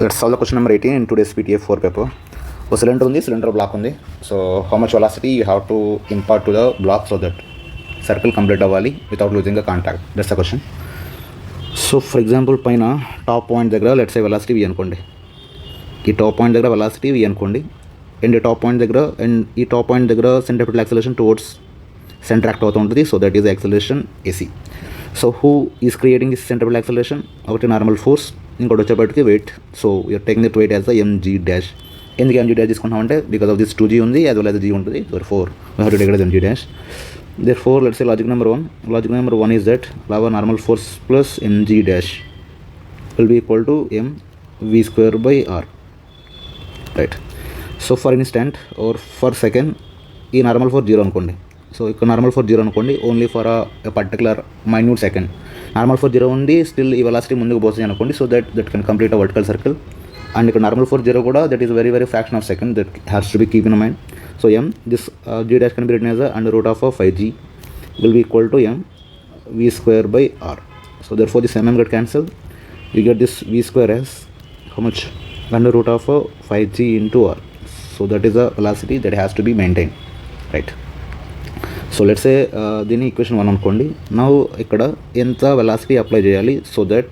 Let's solve the question number 18 in today's PTA 4 paper. So cylinder undi, cylinder block undi. So how much velocity you have to impart to the block so that circle complete avali without losing the contact. That's the question. So for example, paina top point దగ్గర let's say velocity v అనుకోండి. ఈ top point దగ్గర velocity v అనుకోండి. And ఈ top point దగ్గర centripetal acceleration towards center act అవుతూ ఉంటుంది. So that is the acceleration AC. So who is creating this centripetal acceleration? ఒకటి నార్మల్ ఫోర్స్, ఇంకోటి వచ్చేప్పటికి weight. So you're taking that weight as the mg dash. ఎందుకు mg dash తీసుకుంటామంటే because of this 2g ఉంది as well as g ఉంటుంది. So for we have to take it as mg dash. Therefore let's say logic number 1 is that our normal force plus mg dash will be equal to mv square by r, right? So for instant or for second ఈ normal four 0 అనుకోండి. So ఇక్కడ normal four 0 అనుకోండి, only for a particular minute second. Normal four 0 ఉంది, still ఈ velocity ముందుకు పోతుంది అనుకోండి. So that can complete a vertical circle. And ఇక్కడ నార్మల్ ఫోర్ 0 కూడా that is very fraction of second, that has to be keep in mind. So this g dash can be written as under root of 5g will be equal to mv square by r. So therefore this get cancelled. We get this v square as how much? Under root of 5g into r. So that is the velocity that has to be maintained, right? So let's say దీన్ని equation 1 అనుకోండి. Now ఇక్కడ ఎంత velocity apply చేయాలి so that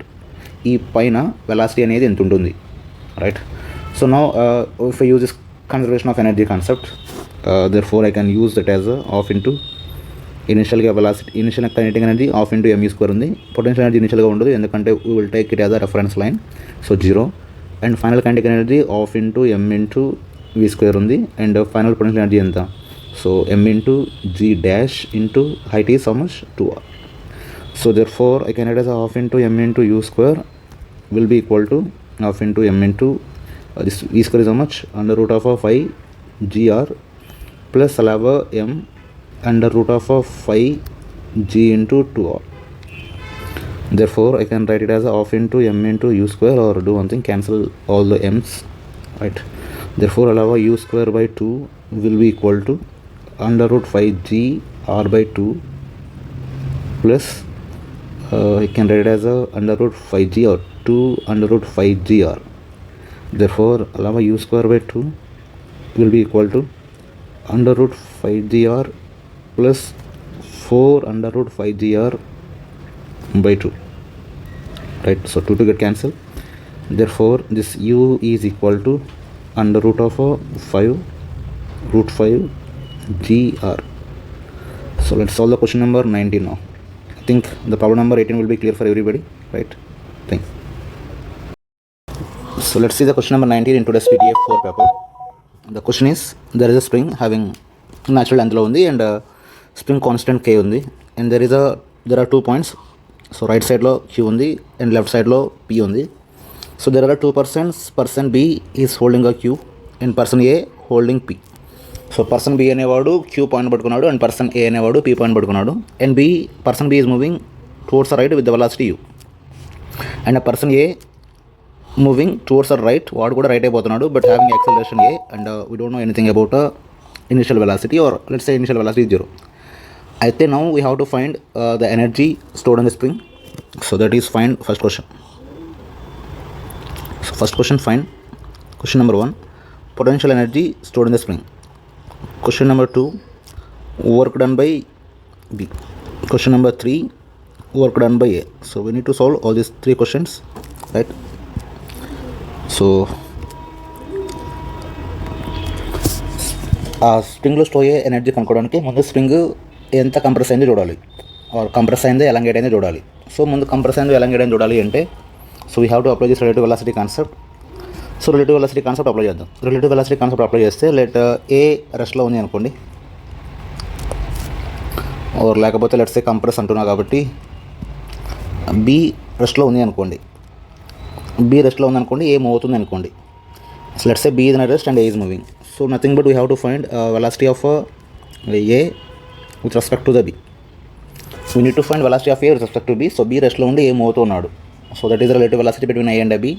ఈ పైన velocity అనేది ఎంత ఉంటుంది, right? So now if I use this conservation of energy concept, therefore I can use that as half into ఇనిషియల్గా velocity, initial kinetic energy of into ME square ఉంది. Potential energy ఇనిషియల్గా ఉండదు, ఎందుకంటే we will take it as a reference line. So 0. And final kinetic energy of into M into V square ఉంది. And final potential energy ఎంత? So m into g dash into height is how much? 2r. So therefore I can write as half into m into u square will be equal to half into m into this v square is how much? Under root of 5 gr plus alava m under root of 5 g into 2r. Therefore I can write it as half into m into u square, or do one thing, cancel all the m's, right? Therefore alava u square by 2 will be equal to under root 5g r by 2 plus I can write it as under root 5g or 2 under root 5g r. Therefore allow u square by 2 will be equal to under root 5g r plus 4 under root 5g r by 2, right? So 2 to get cancelled. Therefore this u is equal to under root of 5 root 5 gr. So let's solve the question number 19 now. I think the problem number 18 will be clear for everybody, right? Thanks. So let's see the question number 19 in today's PTA 4 paper. The question is, there is a spring having natural length lo undi and spring constant k undi, and there are 2 points. So right side lo q undi and left side lo p undi. So there are 2 persons. Person b is holding a q and person a holding p. So person B అనేవాడు Q point పట్టుకున్నాడు and person A అనేవాడు P point పట్టుకున్నాడు. And person B is moving towards the right with the velocity U. And person A moving towards the right, వాడు కూడా right అయిపోతున్నాడు but having acceleration A. And we don't know anything about initial velocity, or let's say initial velocity 0. అయితే now we have to find the energy stored in the spring. So that is find first question. So first question find question number 1, potential energy stored in the spring. Question number 2, work done by B. Question number 3, work done by A. So we need to solve all these 3 questions, right? So స్ప్రింగ్లో store అయ్యే energy కనుక్కోవడానికి ముందు spring ఎంత compress అయిందో చూడాలి, are compress అయిందో elongate అయిందో చూడాలి. So ముందు కంప్రెస్ అయిందో ఎలాంగేట్ అయిందో చూడాలి అంటే, so we have to apply this relative velocity concept. So relative velocity concept apply చేద్దాం. రిలేటివ్ వెలాసిటీ కాన్సెప్ట్ అప్లై చేస్తే లెట్ ఏ రెస్ట్లో ఉంది అనుకోండి, ఓర్ లేకపోతే లెట్స్ ఏ కంప్రెస్ అంటున్నా కాబట్టి బి రెస్ట్లో ఉంది అనుకోండి. బి రెస్ట్లో ఉంది అనుకోండి, ఏ మూవ్ అవుతుంది అనుకోండి. So let's A B is in rest and A is moving. So nothing but we have to find velocity of A with respect to the B. We need to find velocity of A with respect to B. So B రెస్ట్లో ఉండి A move అవుతూ ఉన్నాడు. So that is relative velocity between A and B.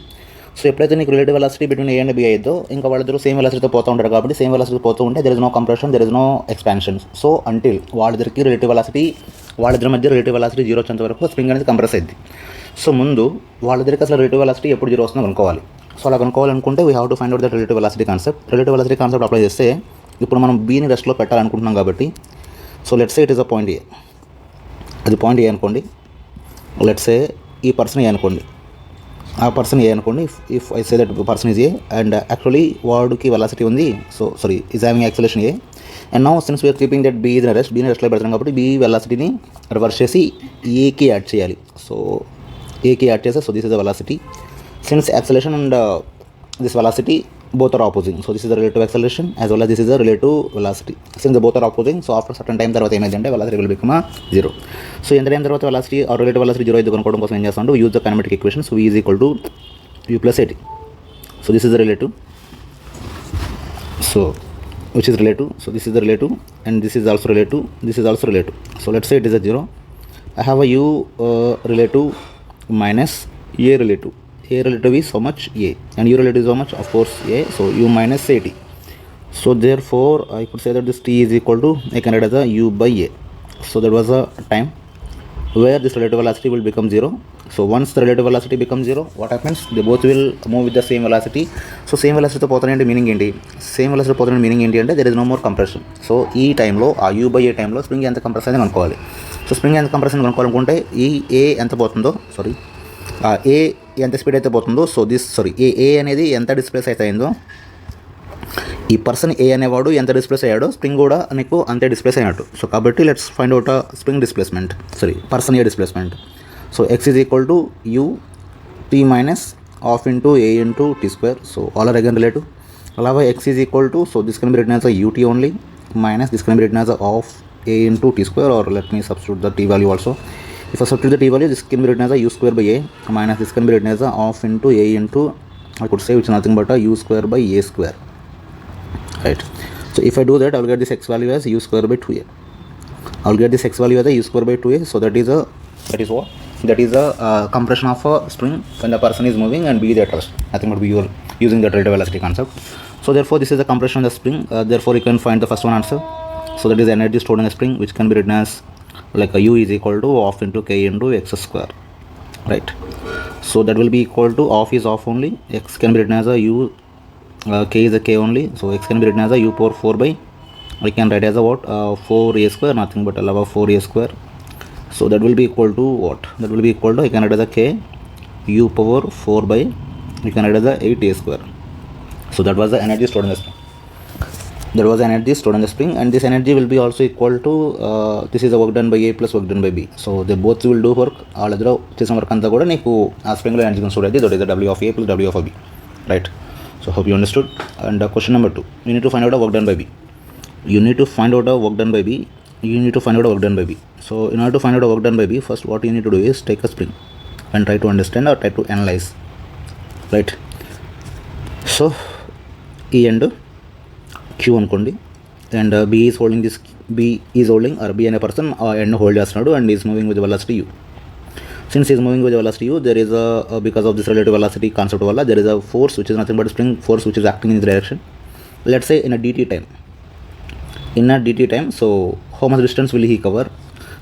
So ఎప్పుడైతే నీకు relative velocity between A and B అయ్యిద్దో, ఇంకా వాళ్ళిద్దరూ same వెలాసిటీతో పోతూ ఉంటారు కాబట్టి సేమ్ వెలాసిటీ పోతూ ఉంటే there is no compression, there is no expansion. So until వాళ్ళిద్దరికి రిలేటివ్ వెలాసిటీ, వాళ్ళిద్దరి మధ్య రిలేటివ్ వెలాసిటీ 0 వచ్చేంత వరకు స్ప్రింగ్ అనేది కంప్రెస్ అయింది. సో ముందు వాళ్ళిద్దరికి అసలు రిలేటివ్ వెలాసిటీ ఎప్పుడు 0 వస్తుందో కనుక్కోవాలి. సో అలా కనుక్కోవాలనుకుంటే we have to find out that relative velocity concept. Relative velocity concept apply చేస్తే ఇప్పుడు మనం బీని రెస్ట్లో పెట్టాలనుకుంటున్నాం కాబట్టి, so let's say it is a point A, అది పాయింట్ ఏ అనుకోండి. లెట్స్ సే ఈ పర్సన్ ఏ అనుకోండి, ఆ పర్సన్ ఏ అనుకోండి. If I say that person is A and actually వాడికి వెలాసిటీ ఉంది, so sorry is having acceleration A. And now since we're keeping that B in rest, బీని రెస్ట్లో పెడతాం కాబట్టి బీ వెలాసిటీని రివర్స్ చేసి ఏకి యాడ్ చేయాలి. సో ఏకి యాడ్ చేస్తే, so this is the velocity. Since acceleration and this velocity both are opposing, so this is the relative acceleration as well as this is the relative velocity. Since the both are opposing, so after certain time తర్వాత ఏమైందంటే velocity will become 0. So ఎంత time తర్వాత velocity or relative velocity 0 అయితే కనుక్కోవడం కోసం ఏం చేస్తామంటే use the kinematic equation. So v is equal to u plus at. So this is the relative, so which is relative, so this is the relative and this is also relative, this is also relative. So let's say it is a 0. I have a u relative minus a relative. A relative is how much? A. And U relative is how much? Of course A. So U minus AT. So therefore I could say that this T is equal to, I can write as a U by A. So that was a time where this relative velocity will become 0. So once the relative velocity becomes 0, what happens? They both will move with the same velocity. So same velocity తో పోతానంటే meaning ఏంటి? Same velocity పోతానంటే meaning ఏంటి అంటే there is no more compression. So ఈ టైంలో ఆ U by A టైంలో spring ఎంత compress అయితే కనుక్కోవాలి. సో స్ప్రింగ్ ఎంత కంప్రెషన్ కనుక్కోవాలనుకుంటే ఈ A ఎంత పోతుందో, సారీ ఏ ఎంత స్పీడ్ అయితే పోతుందో, సో దిస్ ఏ అనేది ఎంత డిస్ప్లేస్ అయితే అయిందో, ఈ పర్సన్ ఏ అనేవాడు ఎంత డిస్ప్లేస్ అయ్యాడో స్ప్రింగ్ కూడా నీకు అంతే డిస్ప్లేస్ అయ్యాడు. సో కాబట్టి let's find out spring displacement, person A displacement. So X is equal to U T minus half into A into T square. So all are again relative. అలాగే X is equal to, so this can be written as a UT only minus this can be written as a half A into T square, or let me substitute the T value also. If I substitute the t value, this can be written as a u square by a minus this can be written as a half into a into, I could say, which is nothing but a u square by a square, right? So if I do that, I will get this x value as u square by 2a. I will get this x value as a u square by 2a. So that is what? That is a compression of a string when the person is moving and b is at rest. Nothing but we are using the relative velocity concept. So therefore this is the compression of the spring. Therefore you can find the first one answer. So that is the energy stored in the spring, which can be written as like a u is equal to half into k into x square, right? So that will be equal to, half is half only, x can be written as a u, k is a k only, so x can be written as a u power 4 by, we can write as a what, 4a square, nothing but a 4a square. So that will be equal to what? That will be equal to, I can write as a k u power 4 by, we can write as a 8a square. So that was the energy stored in the spring. There was energy stored in the spring, and this energy will be also equal to, this is the work done by A plus work done by B. So they both will do work. All other చేసిన work అంతా కూడా నీకు ఆ స్ప్రింగ్లో energy store అయితే that is the W of A plus W of B, right? So hope you understood. And question number 2, you need to find out a work done by B. You need to find out a work done by B. You need to find out a work done by B. So in order to find out a work done by B, first what you need to do is take a spring and try to understand or try to analyze, right? So ఈ end Q అనుకోండి, and B is holding this, B is holding or B అనే person ఆ end hold చేస్తున్నాడు and is moving with velocity U. Since is moving with velocity U, there is because of this relative velocity concept వల్ల there is a force which is nothing but spring force which is acting in the direction. Let's say in a dt time, so how much distance will he cover?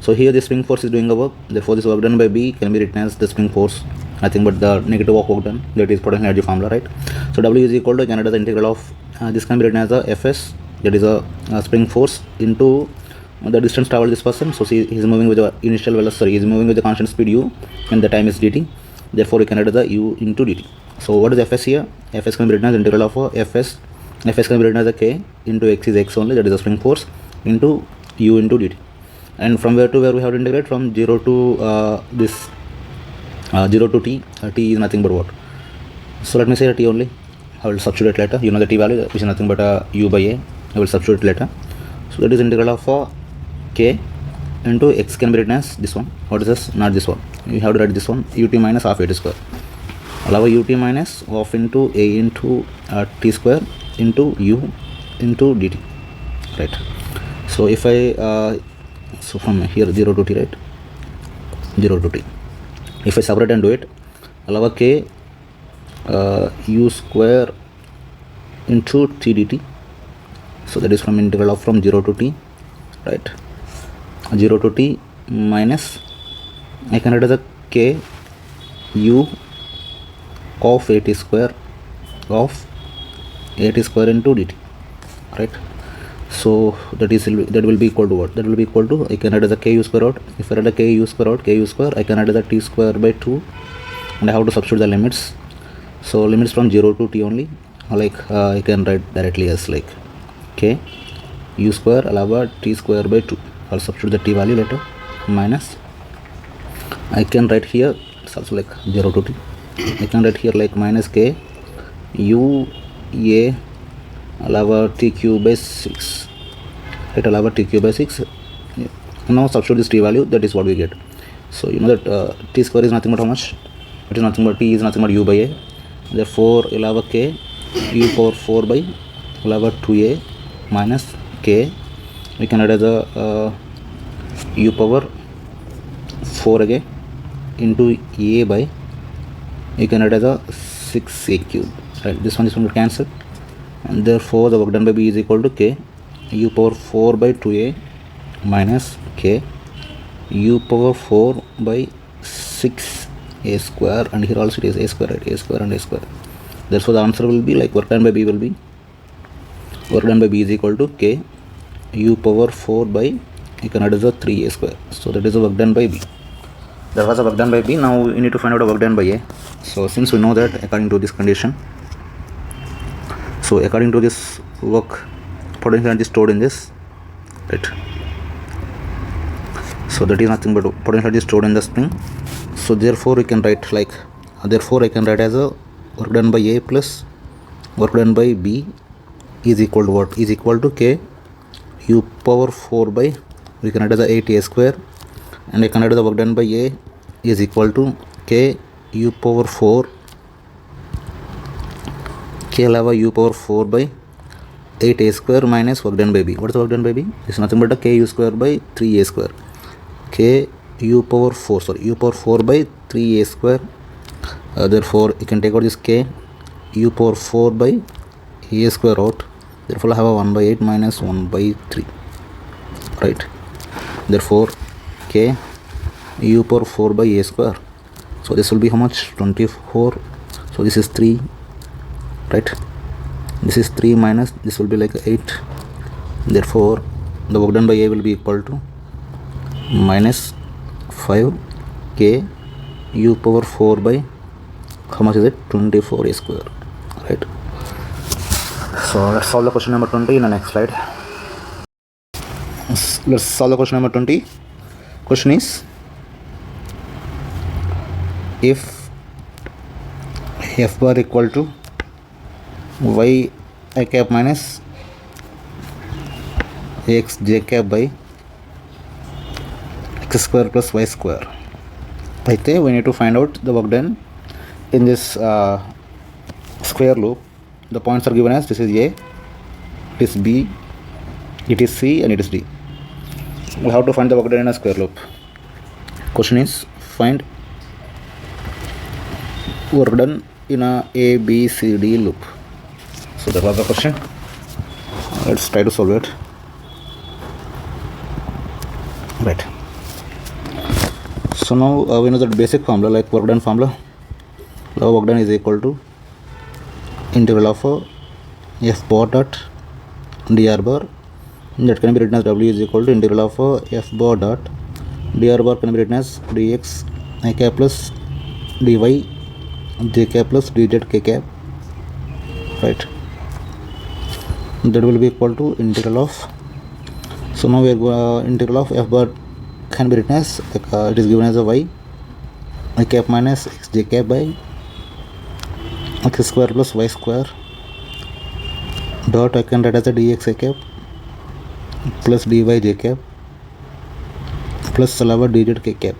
So here the spring force is doing a work, therefore this work done by B can be written as the spring force, nothing but the negative of work done, that is potential energy formula, right? So W is equal to, Canada the integral of this can be written as a Fs, that is a spring force into the distance traveled this person. So see, he is moving with the initial velocity, he is moving with the constant speed u and the time is dt, therefore we can write the u into dt. So what is Fs here? Fs can be written as integral of Fs can be written as a k into x is x only, that is the spring force, into u into dt. And from where to where we have to integrate? From 0 to this 0 to t. T is nothing but what? So let me say t only. I will substitute later. You know the t value, which is nothing but u by a. I will substitute later. So that is integral of k into x can be written as this one. What is this? Not this one. You have to write this one. Ut minus half a square. Allow ut minus half into a into t square into u into dt. Right. So if I so from here 0 to t, right? 0 to t. If I separate and do it, allow k u square into t dt. So that is from integral of from 0 to t, right? 0 to t minus, I can write as a k u of a t square of at square into dt, right? So that will be equal to what? That will be equal to, I can add as a ku square out. If I add a ku square out, ku square, I can add as a t square by 2, and I have to substitute the limits. So limits from 0 to t only, like I can write directly as like k u square alava t square by 2. I'll substitute the t value later, minus, I can write here, it's also like 0 to t, I can write here like minus k u a alava t cube by 6, right? Alava t cube by 6. Now substitute this t value, that is what we get. So you know that t square is nothing but how much? It is nothing but t is nothing but u by a. Therefore alava k u power 4 by alava 2a minus k, we can add as a u power 4 again into a by, you can add as a 6a cube, right? This one will cancel, and therefore the work done by b is equal to k u power 4 by 2a minus k u power 4 by 6a square, and here also it is a square, right? A square and a square. Therefore the answer will be like work done by b will be, work done by b is equal to k u power 4 by, you can add as a 3a square. So that is the work done by b. That was the work done by b. Now we need to find out the work done by a. So since we know that according to this condition, so according to this work, potential energy stored in this, right? So that is nothing but potential energy stored in the spring. So therefore we can write like, therefore I can write as a work done by a plus work done by b is equal to what? Is equal to k u power 4 by, we can add as a 8a square, and I can add the work done by a is equal to k u power 4 k alava u power 4 by 8a square minus work done by b. What is the work done by b? It's nothing but a k u square by 3a square, k u power 4, sorry, u power 4 by 3a square. Therefore you can take out this k u power 4 by a square out, therefore I have a 1 by 8 minus 1 by 3, right? Therefore k u power 4 by a square, so this will be how much? 24. So this is 3, right? This is 3 minus, this will be like 8. Therefore the work done by a will be equal to minus 5 k u power 4 by, how much is it? 24a square, right? So let's solve the question number 20 in the next slide. Let's solve the question number 20. Question is, if f bar equal to y I cap minus x j cap by x square plus y square, అయితే we need to find out the work done in this square loop. The points are given as, this is a, it is b, it is c, and it is d. We have to find the work done in a square loop. Question is, find work done in a a b c d loop. So that was the question. Let's try to solve it. Right. So now we know that basic formula, like work done formula. The work done is equal to integral of f bar dot dr bar, that can be written as w is equal to integral of f bar dot dr bar can be written as dx I cap plus dy j cap plus dz k cap, right? That will be equal to integral of, so now we are integral of f bar can be written as it is given as a y I cap minus x j cap by x square plus y square dot, I can write as a dx I cap plus dy j cap plus alava dz k cap,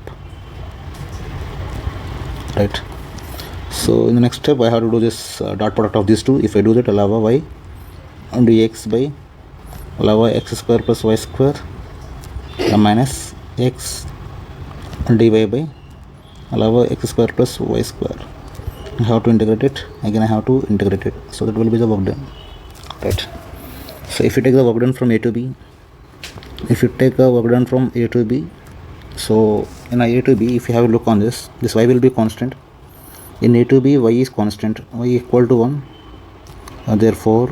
right? So in the next step I have to do this dot product of these two. If I do that, alava y dx by alava x square plus y square minus x dy by alava x square plus y square. I have to integrate it again, I have to integrate it, so that will be the work done, right? So if you take the work done from a to b, if you take the work done from a to b, so in a to b, if you have a look on this y will be constant. In a to b, y is constant, y equal to 1, Therefore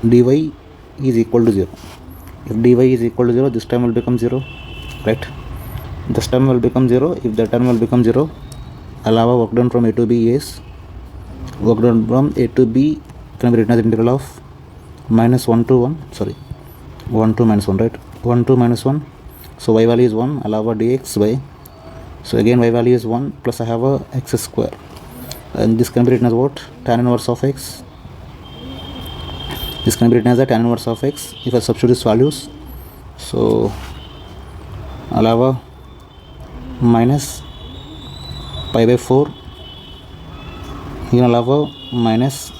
dy is equal to 0. If dy is equal to 0, this term will become 0, right? This term will become 0. If the term will become 0, allow work done from a to b is work done from a to b can be written as integral of minus 1 to 1, sorry, 1 to minus 1, right? 1 to minus 1. So y value is 1, allow dx by, so again y value is 1 plus I have a x square, and this can be written as what? Tan inverse of x. This can be written as a tan inverse of x if I substitute these values. So allow minus pi by 4, here allow minus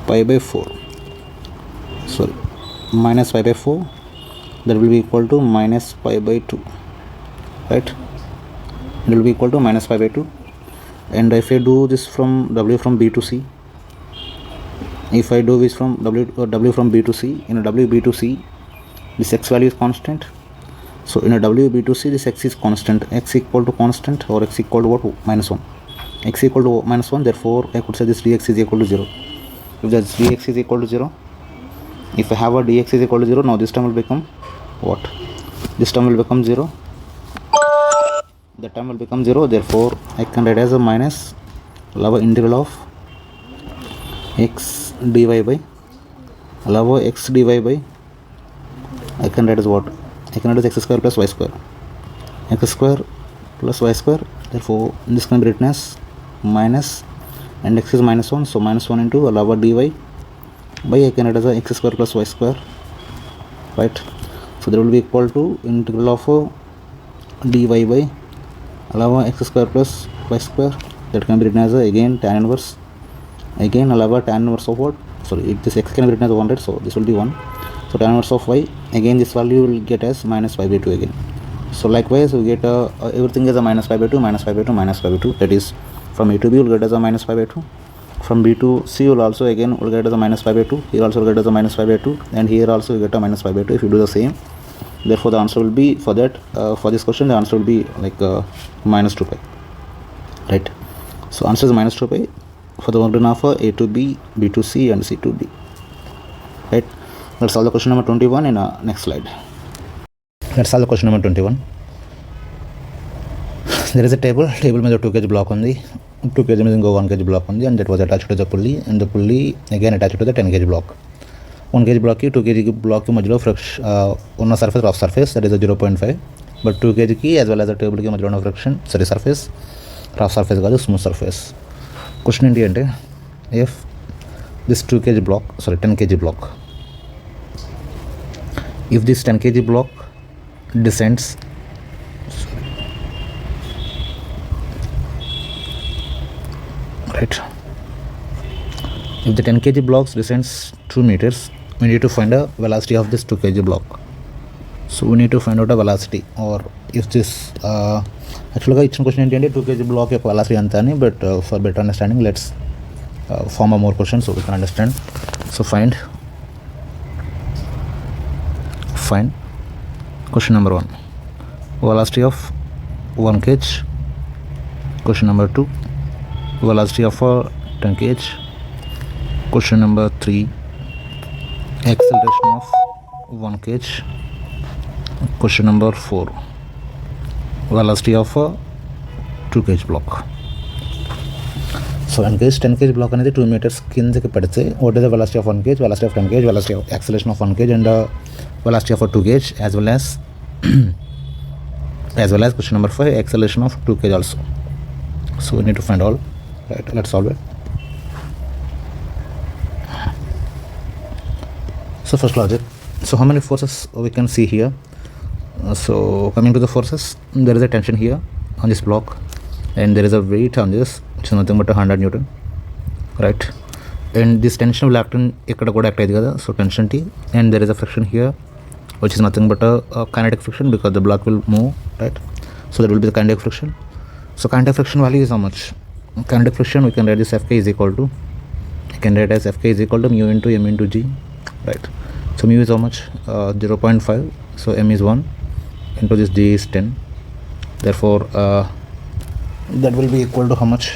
pi by 4, sorry, minus pi by 4, that will be equal to minus pi by 2, right? It will be equal to minus pi by 2. And if I do this from w from b to c, if I do this from w from b to c, in a w b to c, this x value is constant. So in a w b to c, this x is constant, x equal to constant, or x equal to what? Minus 1. X equal to minus 1, therefore I could say this dx is equal to 0. If this dx is equal to 0, if I have a dx is equal to 0, now this term will become what? This term will become 0. The term will become 0, therefore I can write as a minus allow integral of x dy by, allow x dy by, I can write as what? I can write as x square plus y square, x square plus y square, therefore this can be written as minus, and x is minus 1, so minus 1 into allow dy by, I can write as a x square plus y square, right? So that will be equal to integral of dy by allow x square plus y square, that can be written as again tan inverse, again allow tan inverse of what? Sorry, this x can be written as 1, right? So this will be 1. So tan inverse of y, again this value will get as minus pi by 2 again. So likewise we get everything is a minus pi by 2, minus pi by 2, minus pi by 2, that is from a to b will get as a minus pi by 2, from b to c will also again will get as a minus pi by 2, here also will get as a minus pi by 2, and here also you get a minus pi by 2 if you do the same. Therefore the answer will be for that, for this question the answer will be like minus 2 pi, right? So answer is minus 2 pi for the work done of a to b, b to c, and c to d, right? Let's solve the question number 21 in next slide. Let's solve the question number 21. There is a table మీద 2 kg block ఉంది, 2 kg మీద ఇంకో 1 kg block ఉంది, and that was attached to the pulley, and the pulley again attached to the 10 kg block. 1 kg block కి 2 kg block కి మధ్యలో ఉన్న surface rough surface, that is 0.5, but 2 kg కి as well as table కి మధ్యలో ఉన్న friction surface rough surface కాదు, smooth surface. Question ఏంటి అంటే, if this 2 kg block, sorry 10 kg block, if this 10 kg block descends, right, if the 10 kg blocks descends 2 meters, we need to find a velocity of this 2 kg block. So we need to find out a velocity, or if this actually ఇచ్చిన question ఏంటంటే 2 kg block యొక్క velocity ఎంత అని, but for better understanding let's form a more question so we can understand. So find question number 1, velocity of 1 kg. Question number 2, velocity of 10 kg. Question number 3, acceleration of 1 kg. Question number 4, velocity of 2 kg block. So in case 10 kg block అనేది 2 meters కిందకి పడితే, what is the velocity of 1 kg, velocity of 10 kg, velocity of acceleration of 1 kg, and velocity of 2 kg, as well as question number 5, acceleration of 2 kg also. So we need to find all, right? Let's solve it. So first logic, so how many forces we can see here? So coming to the forces, there is a tension here on this block, and there is a weight on this, which is nothing but 100 Newton, right? And this tension will act in ikkada kuda act ayidi kada, so tension T, and there is a friction here, which is nothing but a kinetic friction because the block will move, right? So that will be the kinetic friction. So kinetic friction value is how much? Kinetic friction, we can write this Fk is equal to, I can write as Fk is equal to mu into m into g, right? So mu is how much? 0.5, so m is 1 into this g is 10, therefore that will be equal to how much?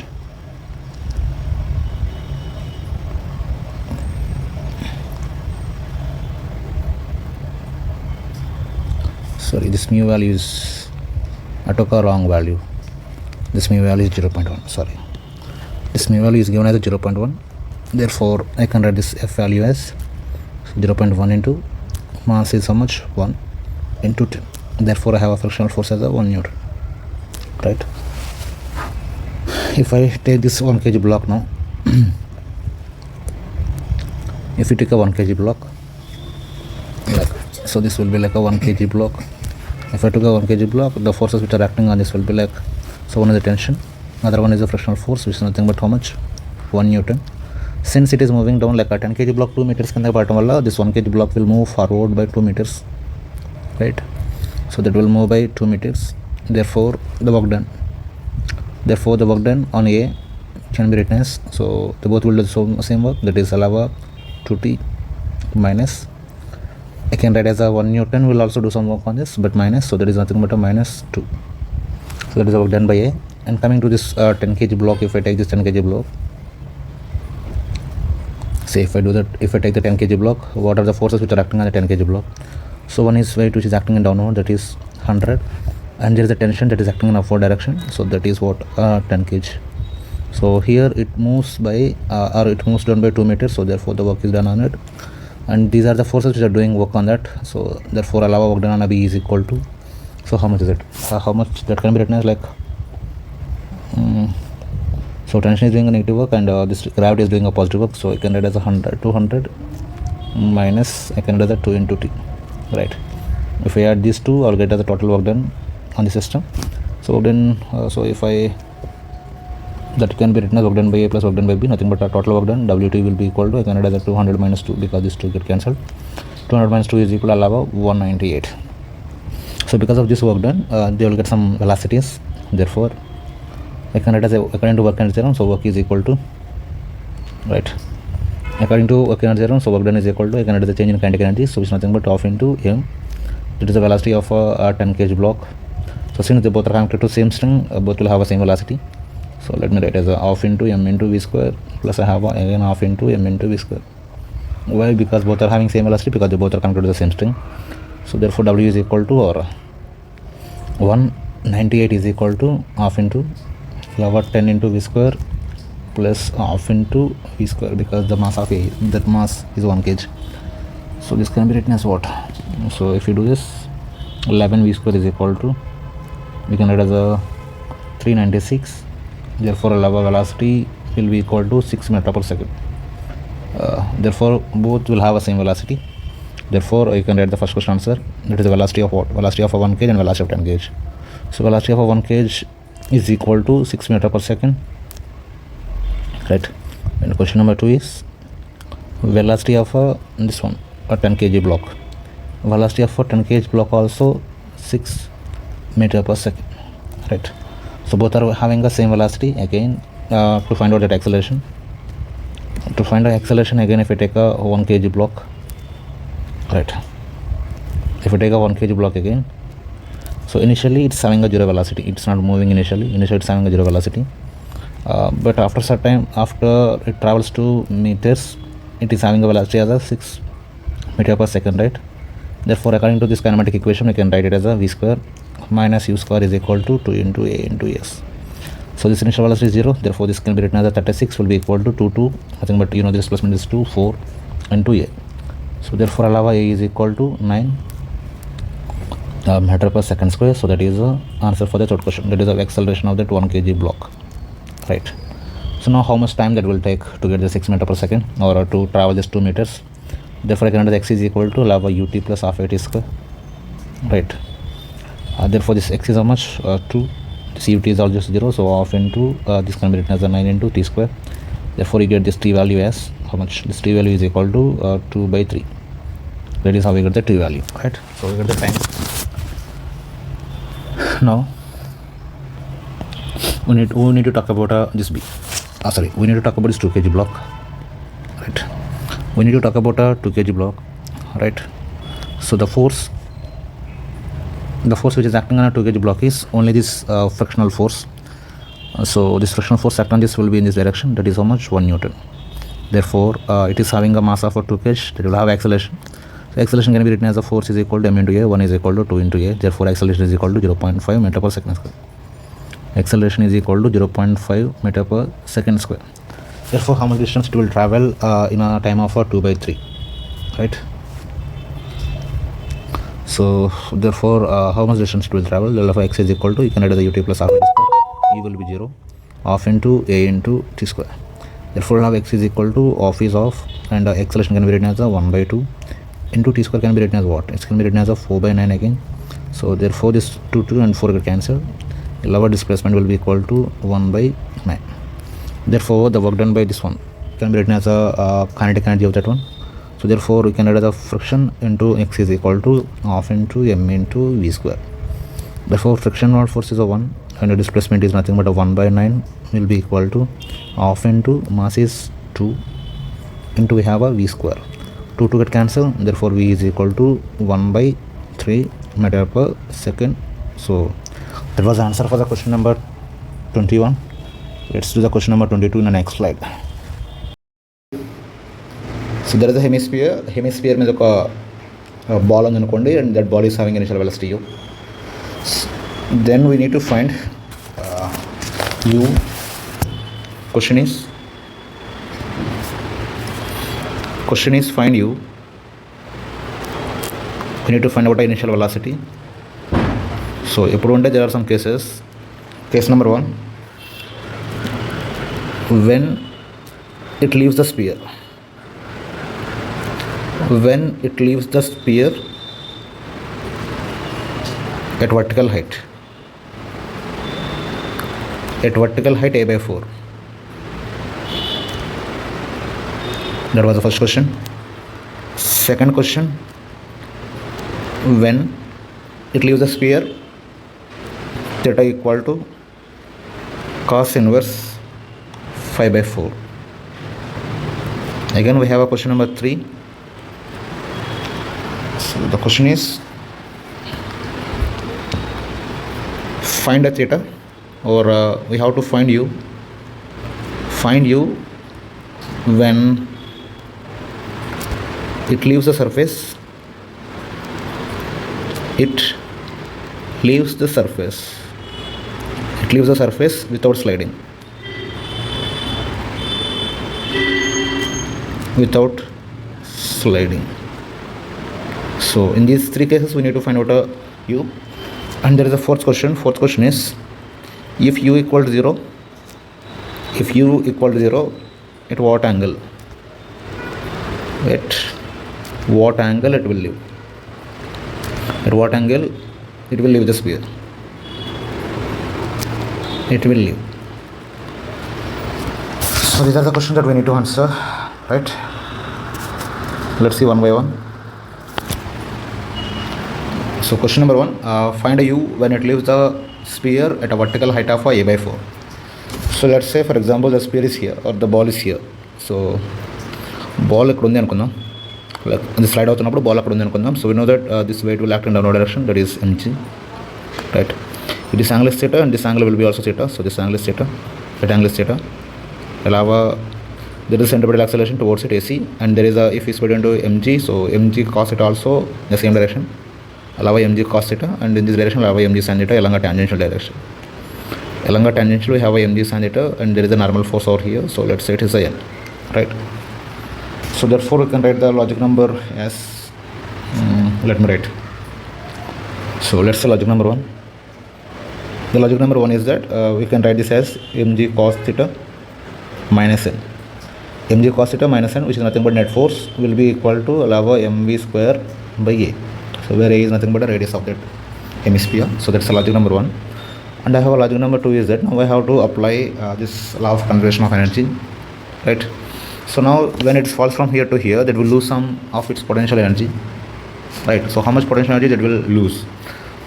sorry, this mu value is, I took a wrong value. This mu value is 0.1. sorry, this mu value is given as a 0.1. therefore I can write this F value as 0.1 into mass is how much, 1 into 10. therefore I have a frictional force as a 1 Newton, right? If I take this 1 kg block now, if you take a 1 kg block, like, so this will be like a 1 kg block. If I took a 1 kg block, the forces which are acting on this will be like, so one is the tension, other one is the frictional force, which is nothing but how much, 1 Newton. Since it is moving down like a 10 kg block 2 meters కింద పడటం వల్ల this 1 kg block will move forward by 2 meters, right? So that will move by 2 meters. therefore the work done on A can be written as, so they both will do the same work, that is allow 2t minus, I can write as a 1 Newton will also do some work on this, but minus, so that is nothing but a minus 2. So that is the work done by A. And coming to this 10 kg block, if I take this 10 kg block, say if I take the 10 kg block, what are the forces which are acting on the 10 kg block? So one is weight which is acting in downward, that is 100, and there is a tension that is acting in upward direction, so that is what, 10 kg. So here it moves by or it moves down by 2 meters, so therefore the work is done on it. And these are the forces which are doing work on that, so therefore allow work done on a B is equal to, so how much is it, how much that can be written as like, so tension is doing a negative work and this gravity is doing a positive work, so I can write as 200 minus, I can write as 2 into T, right? If I add these two, I'll get as the total work done on the system. So then so if I, that can be written as work done by A plus work done by B, nothing but a total work done, WT will be equal to, I can write as 200 minus 2 because these two get cancelled. 200 minus 2 is equal to allow 198. So because of this work done, they will get some velocities, therefore I can write as according to work energy theorem, so work is equal to, right, according to work energy theorem, so work done is equal to, I can write as the change in kinetic energy, so it's nothing but half into m, that is the velocity of a 10 kg block. So since they both are connected to same string, both will have a same velocity, so let me write as a half into m into v square plus I have again half into m into v square. Why? Because both are having same velocity, because they both are connected to the same string, so therefore w is equal to, or 198 is equal to half into 10 into v square plus half into v square, because the mass of A, that mass is 1 kg. So this can be written as what? So if you do this, 11 v square is equal to, we can write as a 396, therefore lava velocity will be equal to 6 meters per second. Therefore both will have a same velocity, therefore you can write the first question answer, that is the velocity of what? Velocity of a 1 kg and velocity of 10 kg. So velocity of a 1 kg is equal to 6 meters per second, right? And question number 2 is velocity of this one, a 10 kg block. Velocity of a 10 kg block also 6 meters per second, right? So both are having the same velocity. Again, to find out that acceleration, to find out acceleration, again if I take a 1 kg block, right, if I take a 1 kg block again, so initially it's having a zero velocity, it's not moving initially it's having a zero velocity, but after some time, after it travels 2 meters, it is having a velocity as a 6 meters per second, right? Therefore according to this kinematic equation, I can write it as a v square minus u square is equal to 2 into A into S. So this initial velocity is 0, therefore this can be written as a 36 will be equal to 2, nothing but, you know, the displacement is 2, 4 into A. So therefore allow A is equal to 9 meter per second square. So that is the answer for the third question, that is the acceleration of that 1 kg block, right? So now how much time that will take to get the 6 meters per second or to travel this 2 meters? Therefore I can write x is equal to lava ut plus half at square, right? Therefore this x is how much, 2, this ut is all just 0, so half into this can be written as a 9 into t square. Therefore you get this t value as how much? This t value is equal to 2 by 3. That is how we get the t value, right? So we get the time. Now we need to talk about this B. We need to talk about this 2 kg block, right? We need to talk about a 2 kg block, right? So the force which is acting on a 2 kg block is only this frictional force. So this frictional force acting on this will be in this direction, that is how much? 1 Newton. Therefore it is having a mass of a 2 kg, that will have acceleration. So acceleration can be written as a force is equal to m into a, 1 is equal to 2 into a. Therefore acceleration is equal to 0.5 meter per second square. Acceleration is equal to 0.5 meter per second square. Therefore how much distance it will travel in a time of 2/3, right? So therefore how much distance it will travel, del of x is equal to, you can write the ut plus half a t square, e will be 0, half into a into t square. Therefore now x is equal to half is half, and acceleration can be written as a 1/2 into t square can be written as what? It can be written as a 4/9 again. So therefore this 2 and 4 get cancelled. Lower displacement will be equal to 1/9. Therefore the work done by this one can be written as a kinetic energy of that one. So therefore we can write the friction into x is equal to half into m into v square. Therefore frictional force is a 1 and the displacement is nothing but a 1/9 will be equal to half into mass is 2 into we have a v square. 2 to get cancelled, therefore v is equal to 1/3 meter per second. So that was the answer for the question number 21. Let's do the question number 22 in the next slide. So there is a hemisphere. Hemisphere means a ball on the and that ball is having initial velocity u. Then we need to find u. Question is find u. We need to find out the initial velocity. So there are some cases. Case number 1, when it leaves the sphere. When it leaves the sphere at vertical height. At vertical height a/4. That was the first question. Second question, when it leaves the sphere, theta equal to cos inverse 5/4. Again we have a question number 3. So the question is, find a theta, or we have to find u. Find u when it leaves the surface. It leaves the surface. It leaves the surface without sliding. Without sliding. So in these 3 cases we need to find out a u. And there is a fourth question. Fourth question is, if u equal to 0, if u equal to 0, at what angle? At what angle it will leave? At what angle it will leave the sphere? It will leave. So these are the questions that we need to answer, right? Let's see one by one. So question number 1, find a u when it leaves the sphere at a vertical height of a/4. So let's say for example the sphere is here or the ball is here. So ball ikkada undi anukundaam, like the slide avutunnappudu ball akkada undi anukundaam. So we know that this weight will act in downward direction, that is mg, right? This angle is theta and this angle will be also theta. So this angle is theta, that angle is theta. There is centripetal acceleration towards it AC, and there is a, if we split into mg, so mg cos theta also in the same direction, allow mg cos theta, and in this direction allow mg sin theta along a tangential direction. Along a tangential we have a mg sin theta, and there is a normal force over here, so let's say it is a n, right? So therefore we can write the logic number as let me write. So let's say logic number 1. The logic number 1 is that we can write this as mg cos theta minus n. Mg cos theta minus n, which is nothing but net force, will be equal to lava mv square by a. So where a is nothing but the radius of that hemisphere. So that's the logic number 1. And I have a logic number 2 is that now I have to apply this law of conservation of energy, right? So now when it falls from here to here, that will lose some of its potential energy, right? So how much potential energy that will lose?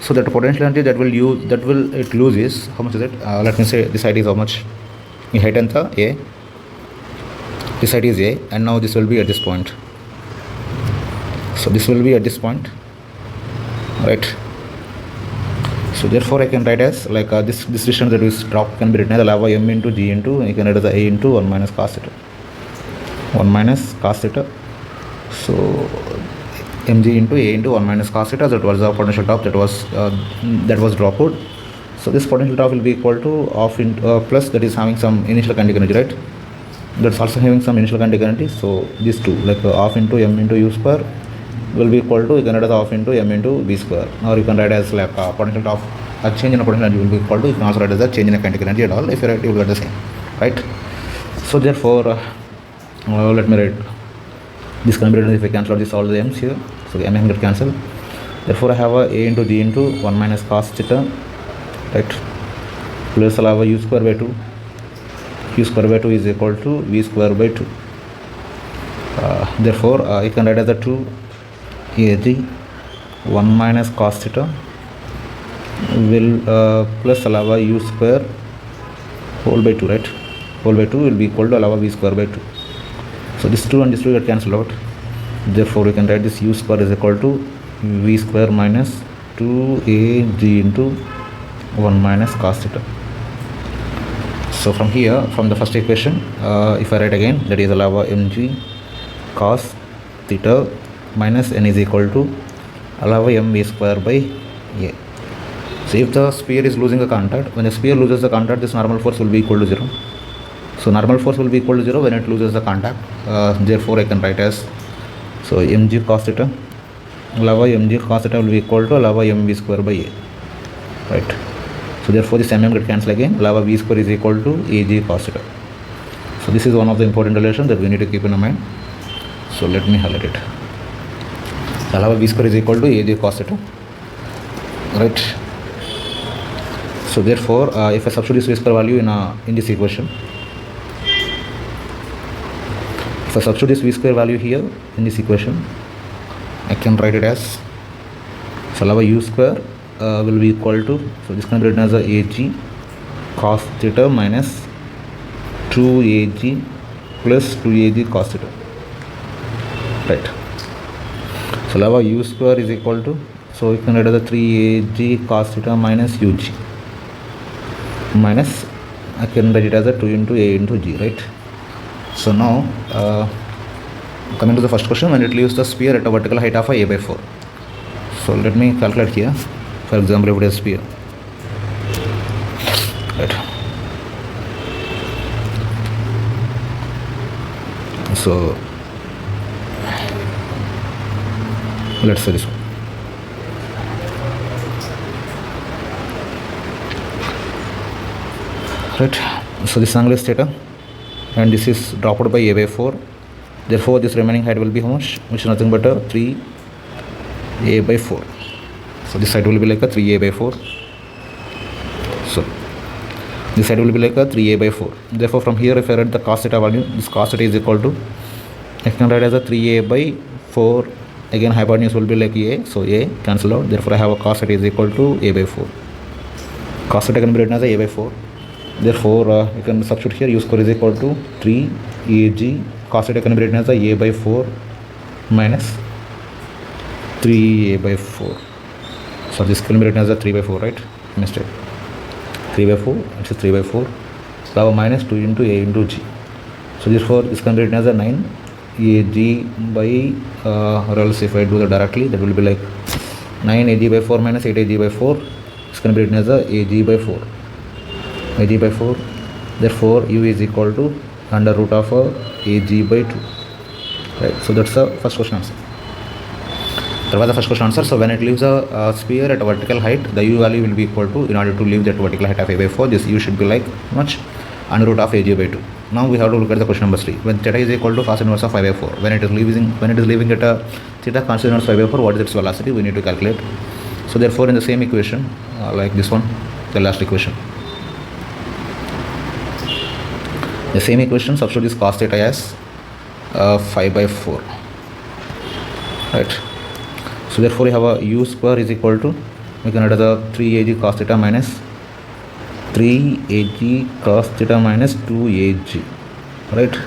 So that potential energy that will use, that will it lose is, how much is it? Let me say this height is how much? In height and a. This height is a, and now this will be at this point. So this will be at this point, right? So therefore I can write as like this distance that is dropped can be written as lava m into g into, you can write as a into 1 minus cos theta. 1 minus cos theta. So mg into a into 1 minus cos theta. That was the potential top that was dropped. So this potential top will be equal to half into plus, that is having some initial continuity, right? That's also having some initial continuity. So these two, like half into m into u square will be equal to, you can write as half into m into b square, or you can write as like potential top, a change in a potential energy will be equal to, you can also write as a change in a kinetic energy at all. If you write, you will get the same, right? So therefore let me write this can be written, if I cancel out this, all the m's here, so the m get cancelled. Therefore I have a into g into 1 minus cos theta, right, plus I'll have a u square by 2. U square by 2 is equal to v square by 2. Therefore you can write as a 2 ag 1 minus cos theta will plus allow u square whole by 2, right? Whole by 2 will be equal to allow v square by 2. So this 2 and this 2 get cancelled out. Therefore we can write this u square is equal to v square minus 2ag into 1 minus cos theta. So from here, from the first equation, if I write again, that is allow mg cos theta minus n is equal to allow mv square by a. So if the sphere is losing a contact, when the sphere loses the contact, this normal force will be equal to 0. So normal force will be equal to 0 when it loses the contact. Therefore I can write as, so mg cos theta, allow mg cos theta will be equal to allow mv square by a, right? So therefore this mm get cancelled again, allow v square is equal to ag cos theta. So this is one of the important relations that we need to keep in mind. So let me highlight it. Allow v square is equal to ag cos theta, right? So therefore if I substitute this v square value in this equation, if I substitute this v square value here in this equation, I can write it as, so allow u square will be equal to, so this can be written as a ag cos theta minus 2ag plus 2ag cos theta, right? So allow u square is equal to, so you can write as a 3ag cos theta minus ug minus, I can write it as a 2 into a into g, right? So now coming to the first question, when it leaves the sphere at a vertical height of a by 4. So let me calculate here. For example, if it is sphere, right? So let's say this one. Right. So this angle is theta, and this is dropped by a by 4. Therefore this remaining height will be how much? Which is nothing but a 3a by 4. So this side will be like a 3a by 4. So this side will be like a 3a by 4. Therefore from here, if I write the cos theta value, this cos theta is equal to, I can write as a 3a by 4. Again hypotenuse will be like a, so a cancel out. Therefore I have a cos theta is equal to a by 4. Cos theta can be written as a by 4. Therefore you can substitute here, u square is equal to 3ag. Cos theta can be written as a by 4 minus 3a by 4. So this can be written as a 3 by 4, right? Mistake. 3 by 4, it's a 3 by 4. So minus 2 into a into g. So therefore this can be written as a 9 ag by, or else if I do that directly, that will be like 9 ag by 4 minus 8 ag by 4. This can be written as a ag by 4. ag by 4. Therefore u is equal to under root of ag by 2. Right? So that's the first question answer. That was the first question answer. So when it leaves a sphere at a vertical height, the u value will be equal to, in order to leave that vertical height of a by 4, this u should be like much under root of ag by 2. Now we have to look at the question number 3. When theta is equal to cos inverse of 5 by 4, when it is leaving at a theta cos inverse 5 by 4, what is its velocity? We need to calculate. So therefore in the same equation, like this one, the last equation, the same equation, substitute this cos theta as 5 by 4, right? So therefore you have a u square is equal to, we can write as a 3ag cos theta minus 3ag cos theta minus 2ag, right?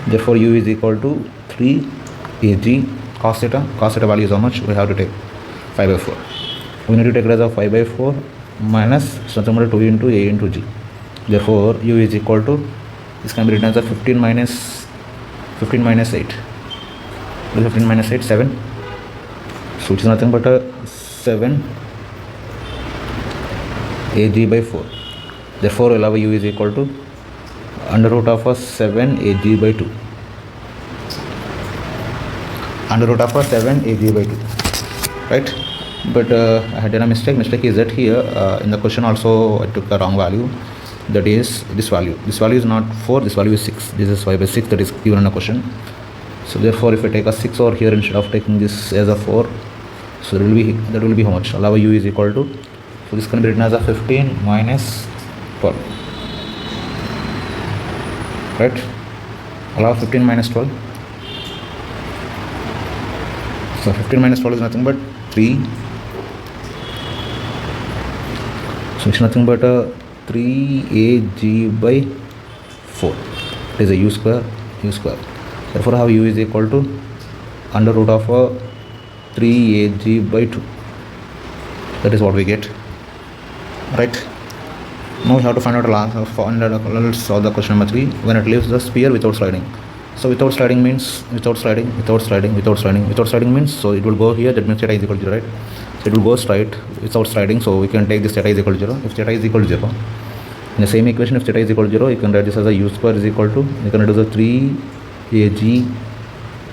Therefore u is equal to 3ag cos theta. Cos theta value is how much? We have to take 5 by 4. We need to take it as a 5 by 4 minus something like 2 into a into g. Therefore u is equal to, this can be written as a 15 minus 8. 15 minus 8, 7. So which is nothing but a 7 ag by 4. Therefore we'll have a u is equal to under root of a 7 ag by 2. Under root of a 7 ag by 2, right? But I had done a mistake is that here in the question also I took the wrong value, that is this value is not 4, this value is 6, this is 5 by 6 that is given in a question. So therefore if I take a 6 over here instead of taking this as a 4, so that will be how much? Allow u is equal to, so this can be written as a 15 minus 12, right? Allow 15 minus 12, so 15 minus 12 is nothing but 3, so it's nothing but a 3ag by 4, it is a u square. Therefore I have u is equal to under root of a 3ag by 2, that is what we get, right? Now we have to find out let's solve the question number 3. When it leaves the sphere without sliding, so without sliding means without sliding means, so it will go here, that means theta is equal to 0, right? So it will go straight without sliding, so we can take this theta is equal to 0. If theta is equal to 0, in the same equation, if theta is equal to 0, you can write this as a u square is equal to, you can reduce the 3ag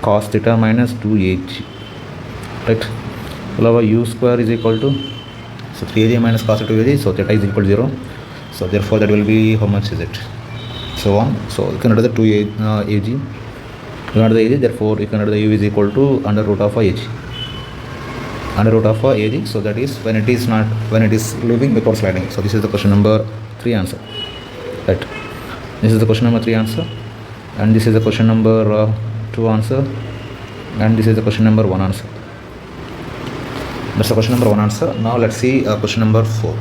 cos theta minus 2ag, right? So our u square is equal to, so 3ag minus cos theta 2ag, so theta is equal to 0, so therefore that will be, how much is it, so on. So you can reduce the 2ag, you can reduce the ag, therefore you can reduce the u is equal to under root of ag, so that is when it is leaving without sliding. So this is the question number 3 answer, right? This is the question number 3 answer, and this is the question number 2 answer, and this is the question number 1 answer. That's the question number 1 answer. Now let's see question number 4.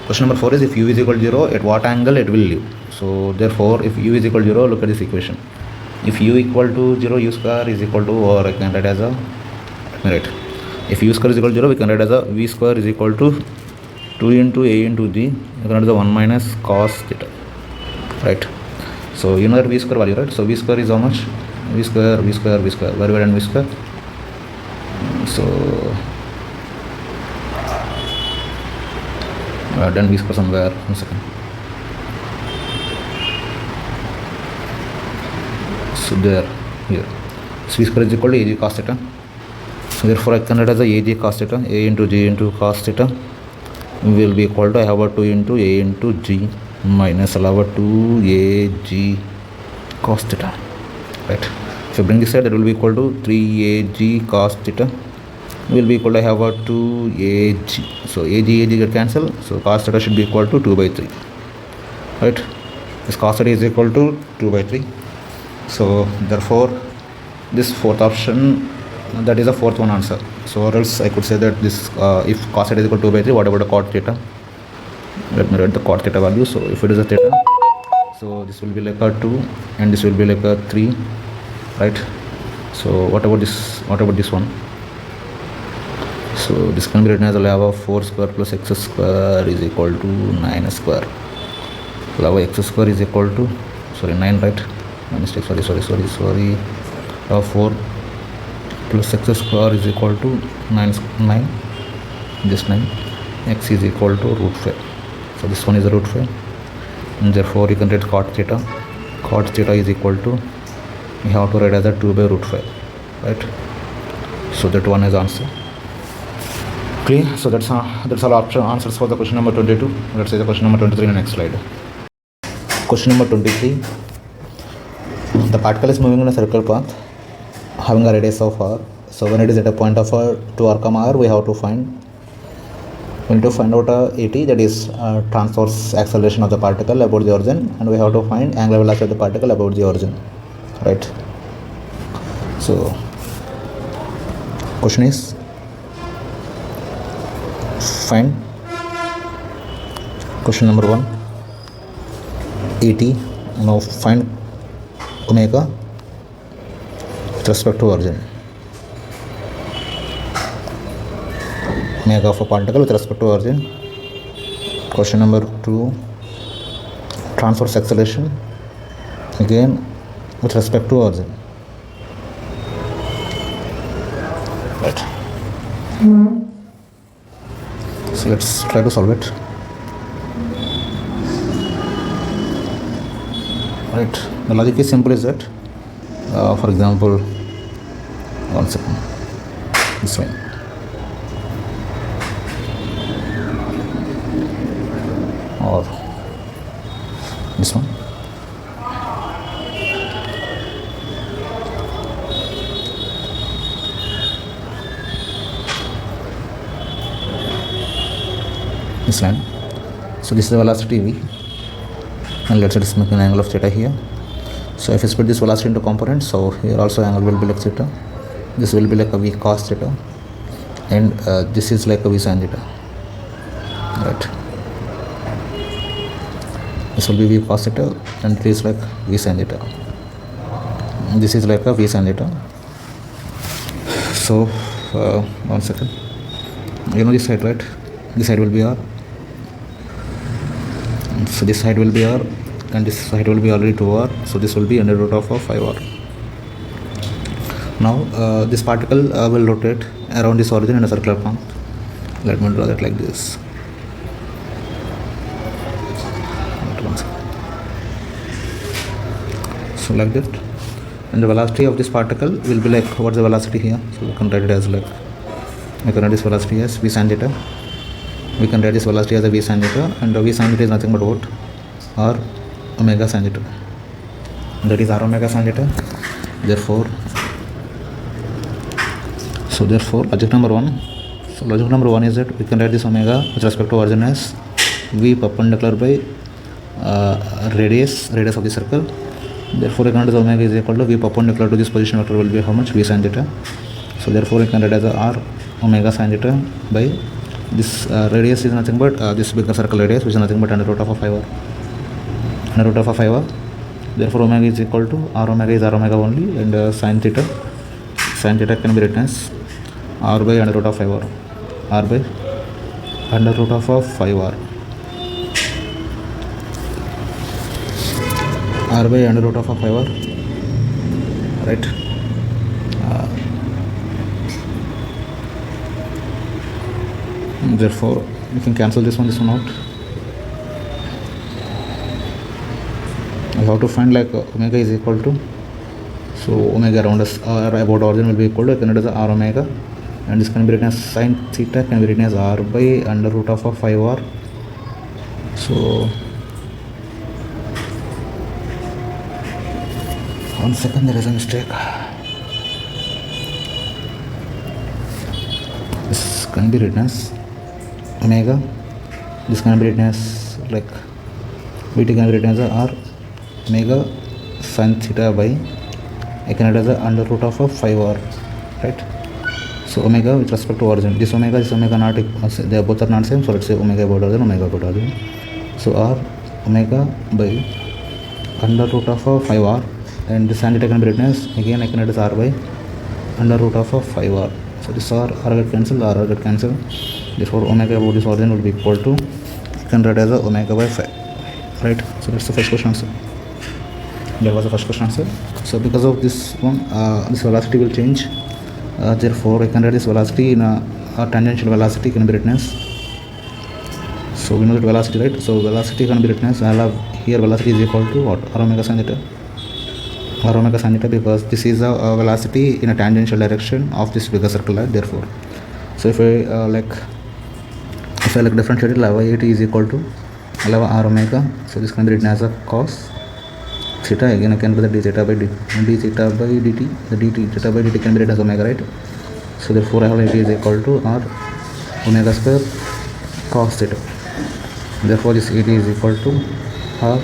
Question number 4 is if u is equal to 0, at what angle it will leave. So therefore if u is equal to 0, look at this equation. If u equal to 0, u square is equal to, or I can write as a, right, if u square is equal to 0, we can write as a v square is equal to 2 into a into g, you can write as a 1 minus cos theta, right? So you know that v square value, right? So v square is how much? V square, where we done v square? So I have done v square somewhere, 1 second. So there, here, so v square is equal to ag cos theta. So therefore I can write as a ag cos theta, a into g into cos theta will be equal to, I have a 2 into a into g minus allow 2ag cos theta, right? If you bring this side, that will be equal to 3ag cos theta will be equal to, I have a 2ag, so ag get cancelled, so cos theta should be equal to 2 by 3, right? This cos theta is equal to 2 by 3, so therefore this fourth option, that is the fourth one answer. So or else I could say that this if cos theta is equal to 2 by 3, what about the cot theta? Let me write the cot theta value. So if it is a theta, so this will be like a 2 and this will be like a 3, right? So what about this one? So this can be written as a lava 4 square plus x square is equal to 9 square. Lava x square is equal to, sorry, 9, right? My mistake, sorry. 4 plus x square is equal to 9, this 9, x is equal to root 5. So this one is the root 5, and therefore you can write cot theta is equal to, we have to write as a 2 by root 5, right? So that one is answer. Okay, so that's all answers for the question number 22. Let's say the question number 23 in the next slide. Question number 23. The particle is moving in a circular path having a radius of r. So when it is at a point of r to r comma r, we need to find out at, that is transverse acceleration of the particle about the origin, and we have to find angular velocity of the particle about the origin, right? So question is, find question number 1 at. Now find omega with respect to origin, omega of a particle with respect to origin. Question number 2, transverse acceleration again with respect to origin, right? So let's try to solve it. Right, the logic is simple is that for example, one second, this one, or this one. This line. So this is the velocity v, and let's say this is an angle of theta here. So if you split this velocity into components, so here also angle will be like theta, this will be like a v cos theta, and this is like a v sin theta, right? This will be v cos theta, and it is like v sin theta. This is like a v sin theta. So one second, you know this side, right? This side will be r. So this side will be r, and this side will be already 2r. So this will be under root of 5r. Now this particle will rotate around this origin in a circular path. Let me draw that like this. So like that, and the velocity of this particle will be like, what's the velocity here? So we can write it as like, we can write this velocity as v sin theta. We can write this velocity as a v sin theta, and v sin theta is nothing but what? R omega sin theta. That is r omega sin theta. Therefore, logic number one. So logic number one is that we can write this omega with respect to origin as v perpendicular by radius of the circle. Therefore, we can write this omega is equal to v perpendicular to this position vector will be how much? V sin theta. So therefore, we can write as a r omega sin theta by this radius is nothing but this bigger circle radius, which is nothing but under root of 5r. Under root of 5r. Therefore, omega is equal to r omega is r omega only, and sin theta can be written as r by under root of 5r. R by under root of 5r. R by under root of 5r. Right. Therefore, you can cancel this one out. I have to find like omega is equal to, so omega around us or about origin will be equal to, I can write as r omega, and this can be written as sin theta can be written as r by under root of 5r. So one second, there is a mistake. This can be written as omega, this can be written as like vt can be written as r omega sin theta by, I can write as under root of 5r, right? So omega with respect to origin, this omega not equal, they both are not same, so let's say omega about origin, omega about origin. So r omega by under root of 5r, and this sin theta can be written as, again I can write as r by under root of 5r. So this r get cancelled, r get cancelled. Therefore, omega about this origin will be equal to, you can write as omega by 5, right? So that's the first question answer. That was the first question answer. So because of this one, this velocity will change. Therefore, I can write this velocity in a tangential velocity can be written as. So we know that velocity, right? So velocity can be written as, I have here velocity is equal to what? R omega sin theta. R omega sin theta, because this is a velocity in a tangential direction of this bigger circle, right? Therefore, so if I differentiate it, I'll have it is equal to, I'll have r omega. So this can be written as a cos theta. Again I can put the d theta by dt. The dt theta by dt can be written as omega, right? So therefore, I have it is equal to r omega square cos theta. Therefore, this it is equal to r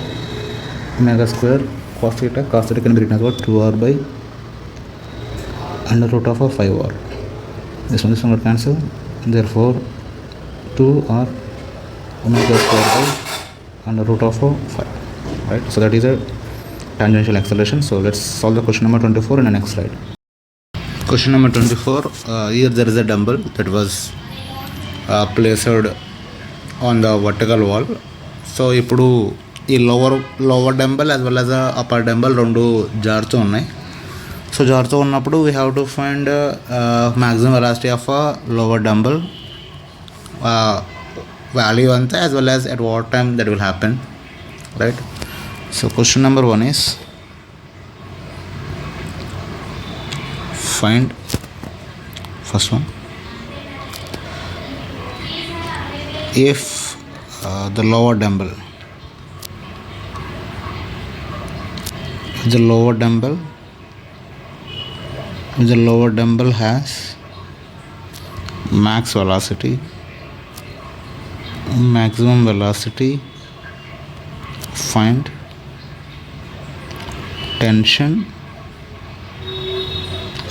omega square cos theta. Cos theta can be written as what? 2r by under root of 5r. This one will cancel. Therefore, 2r omega square by under root of 5, right? So that is a tangential acceleration. So let's solve the question number 24 in the next slide. Question number 24, here there is a dumbbell that was placed on the vertical wall. So ఇప్పుడు ఈ lower dumbbell as well as upper dumbbell రెండు జారుతూ ఉన్నాయి. So జారుతూ ఉన్నప్పుడు we have to find maximum velocity of a lower dumbbell value anta as well as at what time that will happen, right? So question number 1 is find first one, if the lower dumbbell has maximum velocity, find tension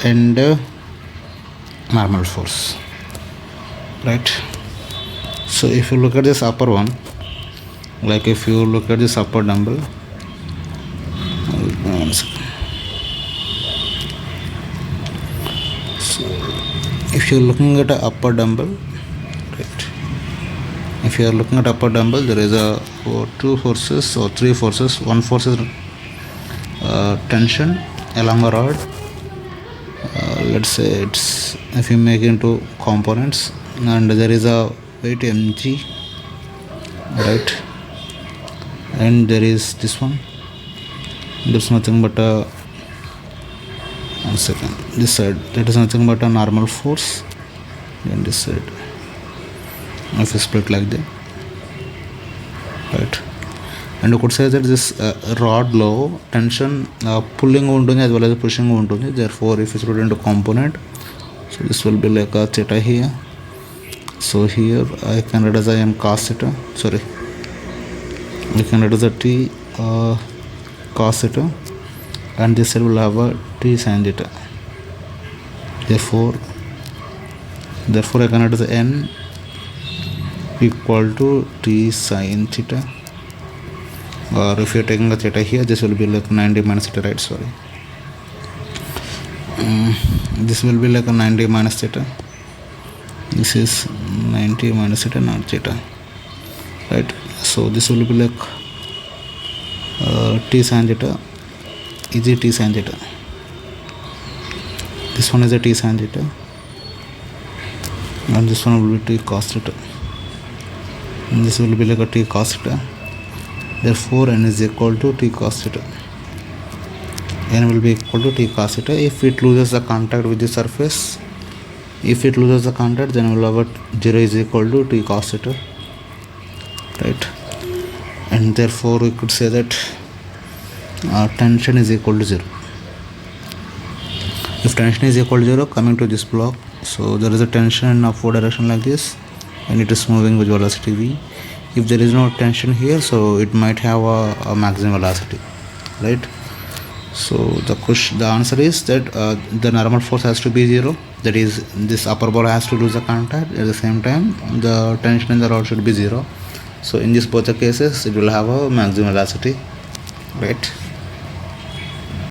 and normal force, right? So if you look at this upper one, like if you look at this upper dumbbell, so if you're looking at an upper dumbbell, right, if you are looking at upper dumbbell, there is a 2 forces or 3 forces. One force is tension along a rod. Let's say it's, if you make into components, and there is a weight mg, right, and there is this one, there's nothing but a, one second, this side, that is nothing but a normal force, then this side, if you split like that, right? And you could say that this rod low tension pulling ఉంటుంది as well as pushing ఉంటుంది. Therefore if you split into component, so this will be like a theta here. So here I can write as I am cos theta, sorry, we can write as a t cos theta, and this side will have a t sin theta. Therefore I can write as n equal to t sin theta, or if you're taking a theta here, this will be like 90 minus theta, right? Sorry, this will be like a 90 minus theta, this is 90 minus theta, not theta, right? So this will be like t sin theta is a t sin theta, this one is a t sin theta, and this one will be t cos theta, and this will be like a t cos theta. Therefore n is equal to t cos theta, n will be equal to t cos theta. If it loses the contact with the surface, then we'll have a 0 is equal to t cos theta, right? And therefore we could say that tension is equal to 0. If tension is equal to 0, coming to this block, so there is a tension in upward direction like this, and it is moving with velocity v. If there is no tension here, so it might have a maximum velocity, right? So the answer is that the normal force has to be 0, that is this upper ball has to lose the contact, at the same time the tension in the rod should be 0. So in this both the cases it will have a maximum velocity, right?